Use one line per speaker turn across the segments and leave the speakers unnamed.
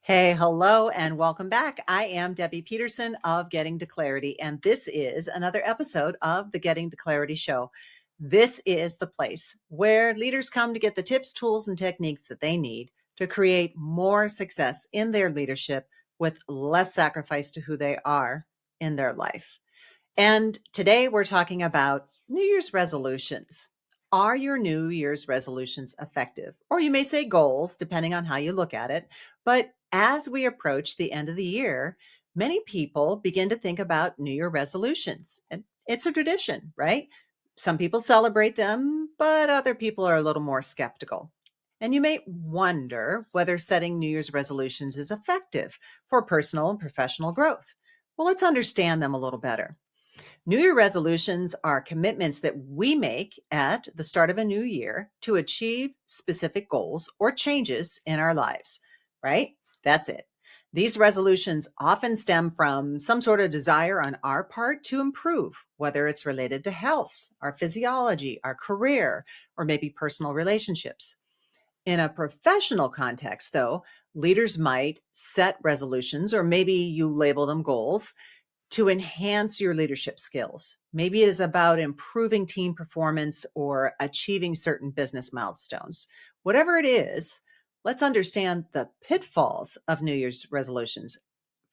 Hey, hello, and welcome back. I am Debbie Peterson of Getting to Clarity, and this is another episode of the Getting to Clarity Show. This is the place where leaders come to get the tips, tools, and techniques that they need to create more success in their leadership with less sacrifice to who they are in their life. And today we're talking about New Year's resolutions. Are your New Year's resolutions effective? Or you may say goals, depending on how you look at it. But as we approach the end of the year, many people begin to think about New Year resolutions. And it's a tradition, right? Some people celebrate them, but other people are a little more skeptical. And you may wonder whether setting New Year's resolutions is effective for personal and professional growth. Well, let's understand them a little better. New Year resolutions are commitments that we make at the start of a new year to achieve specific goals or changes in our lives, right? That's it. These resolutions often stem from some sort of desire on our part to improve, whether it's related to health, our physiology, our career, or maybe personal relationships. In a professional context, though, leaders might set resolutions, or maybe you label them goals, to enhance your leadership skills. Maybe it is about improving team performance or achieving certain business milestones. Whatever it is, let's understand the pitfalls of New Year's resolutions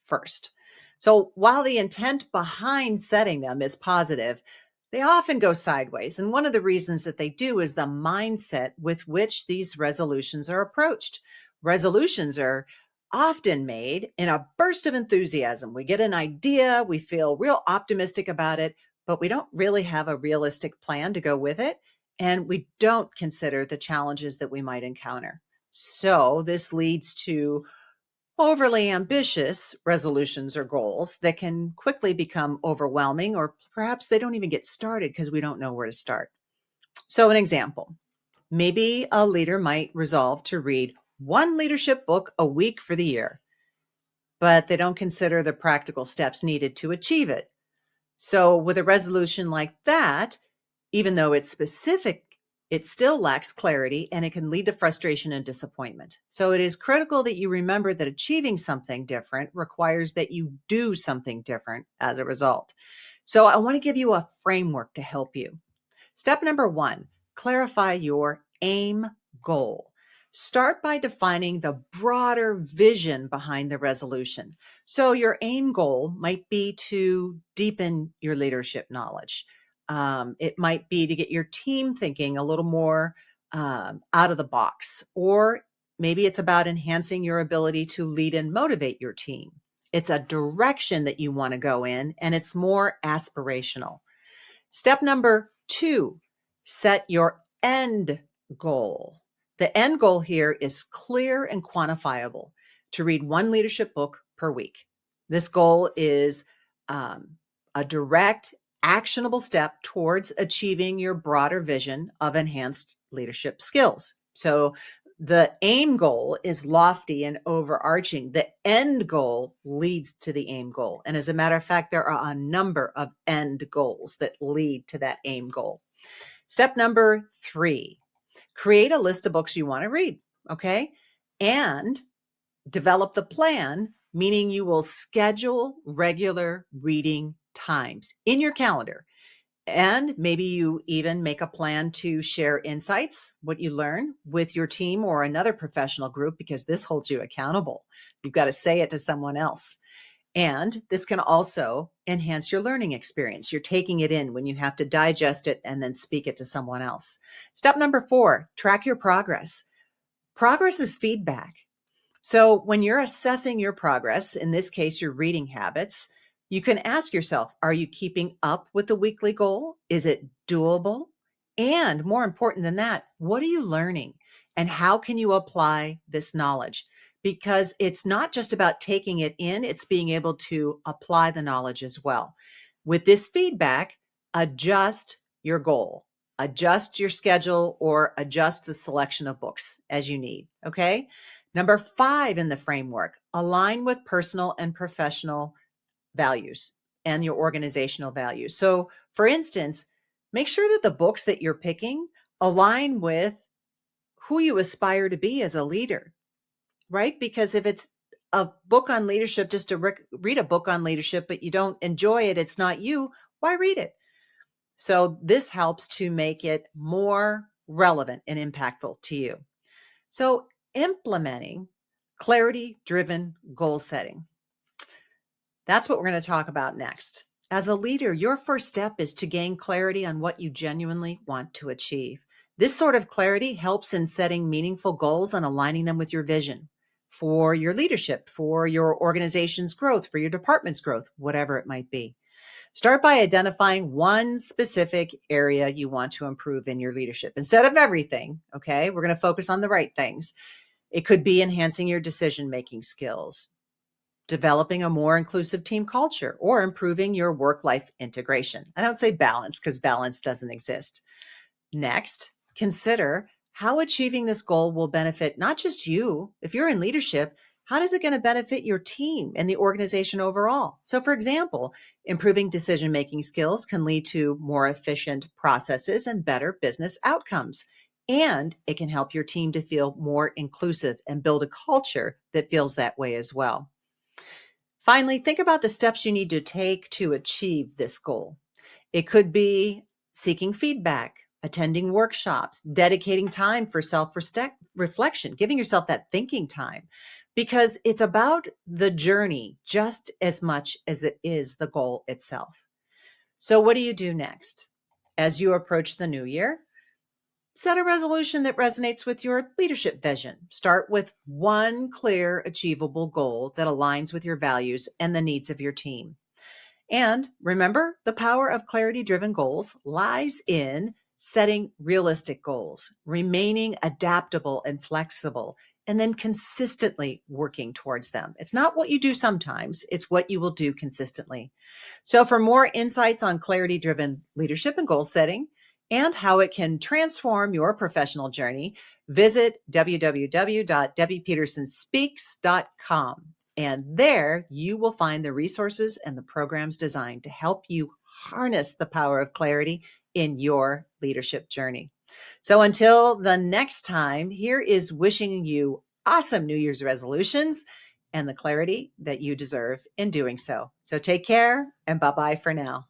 first. So, while the intent behind setting them is positive, they often go sideways. And one of the reasons that they do is the mindset with which these resolutions are approached. Resolutions are often made in a burst of enthusiasm. We get an idea, we feel real optimistic about it, but we don't really have a realistic plan to go with it. And we don't consider the challenges that we might encounter. So, this leads to overly ambitious resolutions or goals that can quickly become overwhelming, or perhaps they don't even get started because we don't know where to start. So, an example, maybe a leader might resolve to read one leadership book a week for the year, but they don't consider the practical steps needed to achieve it. So, with a resolution like that, even though it's specific, it still lacks clarity and it can lead to frustration and disappointment. So, it is critical that you remember that achieving something different requires that you do something different as a result. So, I want to give you a framework to help you. Step number one, clarify your aim goal. Start by defining the broader vision behind the resolution. So, your aim goal might be to deepen your leadership knowledge. It might be to get your team thinking a little more out of the box, or maybe it's about enhancing your ability to lead and motivate your team. It's a direction that you want to go in, and it's more aspirational. Step number two, set your end goal. The end goal here is clear and quantifiable, to read one leadership book per week. This goal is a direct, actionable step towards achieving your broader vision of enhanced leadership skills. So the aim goal is lofty and overarching. The end goal leads to the aim goal. And as a matter of fact, there are a number of end goals that lead to that aim goal. Step number three, create a list of books you want to read, okay? And develop the plan, meaning you will schedule regular reading times in your calendar. And maybe you even make a plan to share insights, what you learn, with your team or another professional group, because this holds you accountable. You've got to say it to someone else. And this can also enhance your learning experience. You're taking it in when you have to digest it and then speak it to someone else. Step number four, track your progress. Progress is feedback. So when you're assessing your progress, in this case, your reading habits, you can ask yourself, are you keeping up with the weekly goal? Is it doable? And more important than that, what are you learning? And how can you apply this knowledge? Because it's not just about taking it in, it's being able to apply the knowledge as well. With this feedback, adjust your goal, adjust your schedule, or adjust the selection of books as you need. Okay. Number five in the framework, align with personal and professional values and your organizational values. So, for instance, make sure that the books that you're picking align with who you aspire to be as a leader, right? Because if it's a book on leadership just to read a book on leadership, but you don't enjoy it, it's not you, why read it? So this helps to make it more relevant and impactful to you. So implementing clarity-driven goal setting. That's what we're going to talk about next. As a leader, your first step is to gain clarity on what you genuinely want to achieve. This sort of clarity helps in setting meaningful goals and aligning them with your vision for your leadership, for your organization's growth, for your department's growth, whatever it might be. Start by identifying one specific area you want to improve in your leadership instead of everything. Okay, we're going to focus on the right things. It could be enhancing your decision-making skills, developing a more inclusive team culture, or improving your work-life integration. I don't say balance because balance doesn't exist. Next, consider how achieving this goal will benefit not just you. If you're in leadership, how is it going to benefit your team and the organization overall? So, for example, improving decision-making skills can lead to more efficient processes and better business outcomes. And it can help your team to feel more inclusive and build a culture that feels that way as well. Finally, think about the steps you need to take to achieve this goal. It could be seeking feedback, attending workshops, dedicating time for self-reflection, giving yourself that thinking time, because it's about the journey just as much as it is the goal itself. So what do you do next? As you approach the new year, set a resolution that resonates with your leadership vision. Start with one clear, achievable goal that aligns with your values and the needs of your team. And remember, the power of clarity-driven goals lies in setting realistic goals, remaining adaptable and flexible, and then consistently working towards them. It's not what you do sometimes, it's what you will do consistently. So for more insights on clarity-driven leadership and goal setting and how it can transform your professional journey, visit www.debbiepetersonspeaks.com. And there you will find the resources and the programs designed to help you harness the power of clarity in your leadership journey. So until the next time, here is wishing you awesome New Year's resolutions and the clarity that you deserve in doing so. So take care and bye-bye for now.